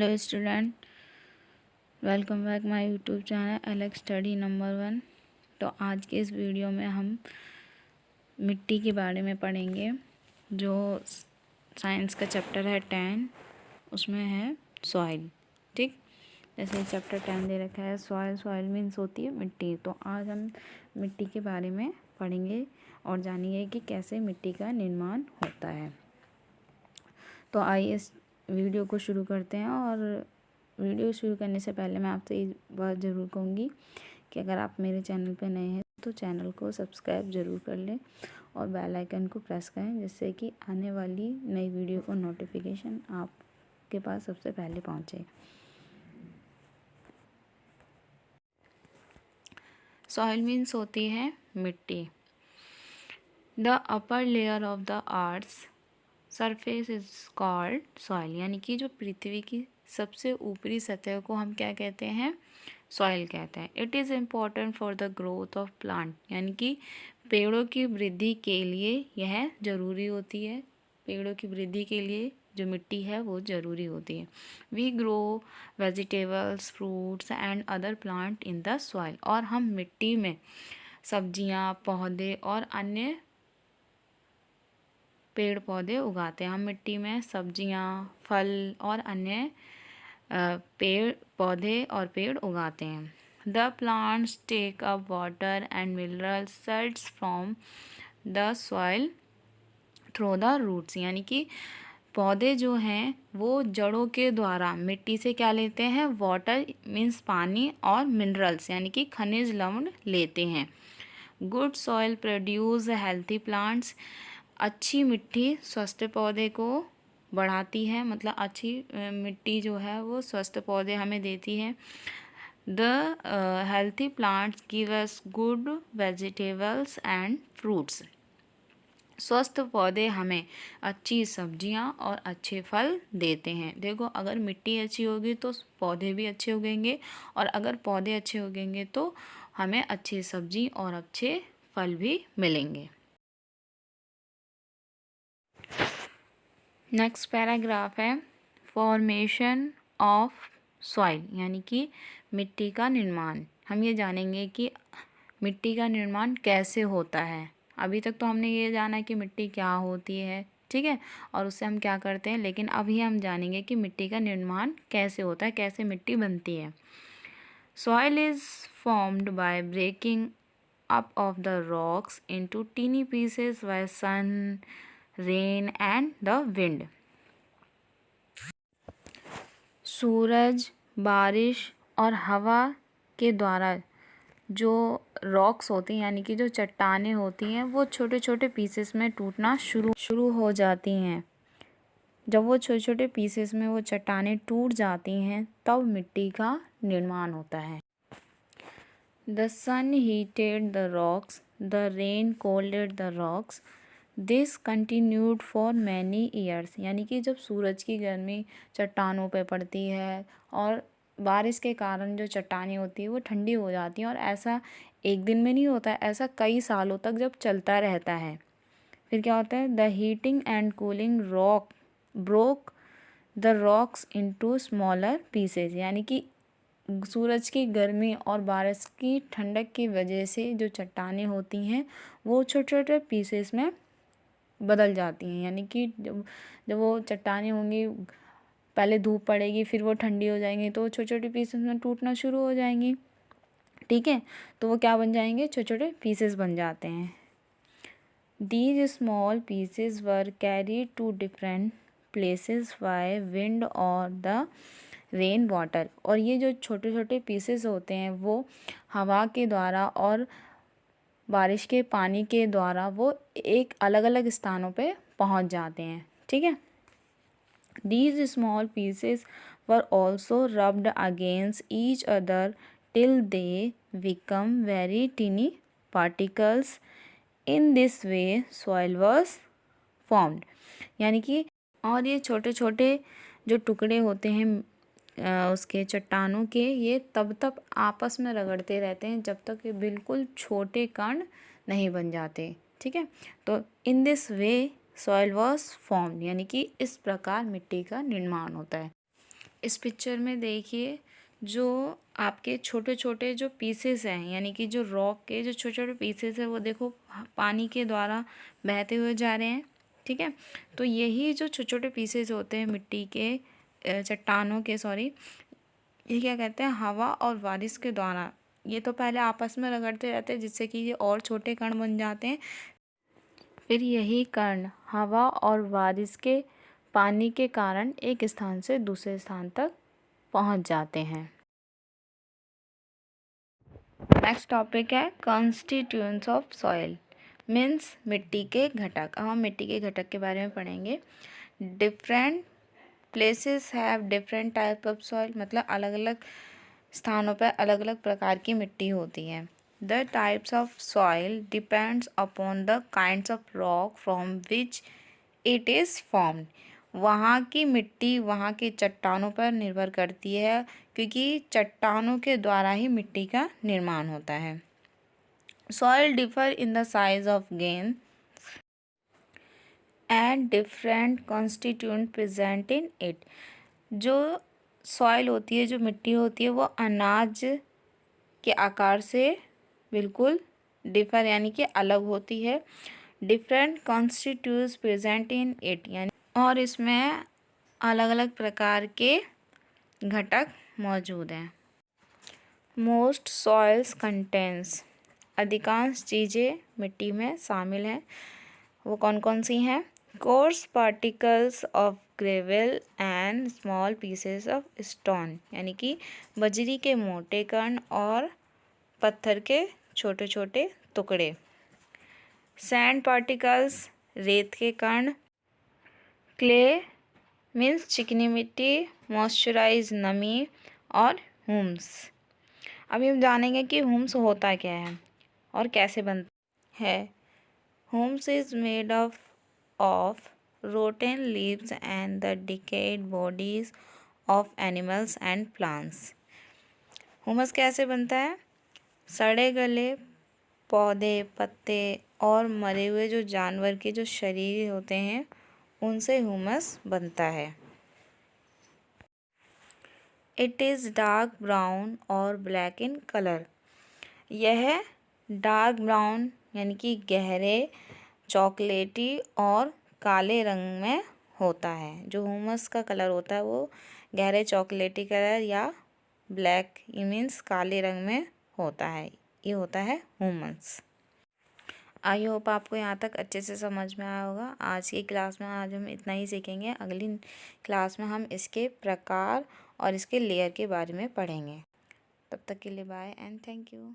Hello student, welcome back my YouTube channel Alex study number 1। तो आज के इस वीडियो में हम मिट्टी के बारे में पढ़ेंगे। जो साइंस का चैप्टर है 10, उसमें है सॉइल। ठीक, जैसे चैप्टर 10 दे रखा है सॉइल। सॉइल मीन्स होती है मिट्टी। तो आज हम मिट्टी के बारे में पढ़ेंगे और जानेंगे कि कैसे मिट्टी का निर्माण होता है। तो आइए इस वीडियो को शुरू करते हैं। और वीडियो शुरू करने से पहले मैं आपसे एक बात ज़रूर कहूँगी कि अगर आप मेरे चैनल पर नए हैं तो चैनल को सब्सक्राइब ज़रूर कर लें और बेल आइकन को प्रेस करें, जिससे कि आने वाली नई वीडियो का नोटिफिकेशन आपके पास सबसे पहले पहुँचे। सॉइल मीन्स होती है मिट्टी। The upper layer of the earth surface is called soil, यानी कि जो पृथ्वी की सबसे ऊपरी सतह को हम क्या कहते हैं? सॉइल कहते हैं। It is important for the growth of plant, यानी कि पेड़ों की वृद्धि के लिए यह ज़रूरी होती है। पेड़ों की वृद्धि के लिए जो मिट्टी है वो ज़रूरी होती है। We grow vegetables, fruits and other plant in the soil, और हम मिट्टी में सब्जियां, पौधे और अन्य पेड़ पौधे उगाते हैं। हम मिट्टी में सब्जियां, फल और अन्य पेड़ पौधे और पेड़ उगाते हैं। The plants take up water and mineral salts from the soil through the roots, यानी कि पौधे जो हैं वो जड़ों के द्वारा मिट्टी से क्या लेते हैं? वाटर मीन्स पानी, और मिनरल्स यानी कि खनिज लवण लेते हैं। Good soil produce healthy plants, अच्छी मिट्टी स्वस्थ पौधे को बढ़ाती है, मतलब अच्छी मिट्टी जो है वो स्वस्थ पौधे हमें देती है। The healthy plants give us good vegetables and fruits, स्वस्थ पौधे हमें अच्छी सब्जियां और अच्छे फल देते हैं। देखो, अगर मिट्टी अच्छी होगी तो पौधे भी अच्छे उगेंगे, और अगर पौधे अच्छे उगेंगे तो हमें अच्छी सब्जी और अच्छे फल भी मिलेंगे। नेक्स्ट पैराग्राफ है फॉर्मेशन ऑफ सॉइल, यानी कि मिट्टी का निर्माण। हम ये जानेंगे कि मिट्टी का निर्माण कैसे होता है। अभी तक तो हमने ये जाना कि मिट्टी क्या होती है, ठीक है, और उससे हम क्या करते हैं, लेकिन अभी हम जानेंगे कि मिट्टी का निर्माण कैसे होता है, कैसे मिट्टी बनती है। Soil is formed by breaking up of the rocks into teeny pieces by sun, rain and the wind. सूरज, बारिश और हवा के द्वारा जो रॉक्स होती हैं, यानी कि जो चट्टानें होती हैं, वो छोटे छोटे पीसेस में टूटना शुरू हो जाती हैं। जब वो छोटे छोटे पीसेस में वो चट्टानें टूट जाती हैं तब मिट्टी का निर्माण होता है। The sun heated the rocks, the rain cooled the rocks. This continued for many years. यानी कि जब सूरज की गर्मी चट्टानों पे पड़ती है और बारिश के कारण जो चट्टानें होती है वो ठंडी हो जाती हैं, और ऐसा एक दिन में नहीं होता है, ऐसा कई सालों तक जब चलता रहता है। फिर क्या होता है? The heating and cooling rock broke the rocks into smaller pieces, यानी कि सूरज की गर्मी और बारिश की ठंडक की वजह से जो चट्टानें होती हैं वो छोटे छोटे पीसेस में बदल जाती हैं। यानी कि जब वो चट्टानें होंगी, पहले धूप पड़ेगी, फिर वो ठंडी हो जाएंगी, तो छोटे छोटे पीसेस में टूटना शुरू हो जाएंगी, ठीक है। तो वो क्या बन जाएंगे? छोटे छोटे पीसेस बन जाते हैं। These small pieces were carried to different places by wind और द रेन वाटर, और ये जो छोटे छोटे पीसेस होते हैं वो हवा के द्वारा और बारिश के पानी के द्वारा वो एक अलग अलग स्थानों पे पहुंच जाते हैं, ठीक है। These small pieces were also rubbed against each other till they become very tiny particles. In this way soil was formed. यानी कि और ये छोटे छोटे जो टुकड़े होते हैं उसके चट्टानों के, ये तब तक आपस में रगड़ते रहते हैं जब तक ये बिल्कुल छोटे कण नहीं बन जाते, ठीक है। तो in this way soil was formed, यानी कि इस प्रकार मिट्टी का निर्माण होता है। इस पिक्चर में देखिए जो आपके छोटे छोटे जो पीसेस हैं, यानी कि जो रॉक के जो छोटे छोटे पीसेस हैं, वो देखो पानी के द्वारा बहते हुए जा रहे हैं। ठीक है, तो यही जो छोटे छोटे पीसेस होते हैं मिट्टी के, चट्टानों के, सॉरी, ये क्या कहते हैं, हवा और बारिश के द्वारा, ये तो पहले आपस में रगड़ते रहते हैं जिससे कि ये और छोटे कण बन जाते हैं। फिर यही कण हवा और बारिश के पानी के कारण एक स्थान से दूसरे स्थान तक पहुंच जाते हैं। नेक्स्ट टॉपिक है कॉन्स्टिट्यूएंट्स ऑफ सॉइल, मीन्स मिट्टी के घटक। अब हम मिट्टी के घटक के बारे में पढ़ेंगे। Different places have different type of soil, मतलब अलग अलग स्थानों पर अलग अलग प्रकार की मिट्टी होती है। The types of soil depends upon the kinds of rock from which it is formed. वहाँ की मिट्टी वहाँ की चट्टानों पर निर्भर करती है, क्योंकि चट्टानों के द्वारा ही मिट्टी का निर्माण होता है। Soil differ in the size of gain and different constituent present in it. जो सॉइल होती है, जो मिट्टी होती है, वो अनाज के आकार से बिल्कुल डिफर यानी कि अलग होती है। Different constitutes present in it, यानी और इसमें अलग अलग प्रकार के घटक मौजूद हैं। मोस्ट सॉइल्स कंटेंस, अधिकांश चीज़ें मिट्टी में शामिल हैं। वो कौन कौन सी हैं? Course particles of gravel and small pieces of stone, यानी कि बजरी के मोटे कण और पत्थर के छोटे छोटे टुकड़े। सैंड पार्टिकल्स, रेत के कण। क्ले मीन्स चिकनी मिट्टी, मॉइस्चराइज नमी, और ह्यूम्स। अभी हम जानेंगे कि ह्यूम्स होता क्या है और कैसे बनता है। Hume's is made of rotten leaves and the decade bodies of animals and plants. Humus कैसे बनता है? सड़े गले पौधे, पत्ते और मरे हुए जो जानवर के जो शरीर होते हैं, उनसे ह्यूमस बनता है। इट इज़ डार्क ब्राउन और ब्लैक इन कलर। यह डार्क ब्राउन यानी कि गहरे चॉकलेटी और काले रंग में होता है। जो ह्यूमस का कलर होता है वो गहरे चॉकलेटी कलर या ब्लैक मीन्स काले रंग में होता है। ये होता है ह्यूमस। आई होप आपको यहाँ तक अच्छे से समझ में आया होगा। आज की क्लास में आज हम इतना ही सीखेंगे। अगली क्लास में हम इसके प्रकार और इसके लेयर के बारे में पढ़ेंगे। तब तक के लिए बाय एंड थैंक यू।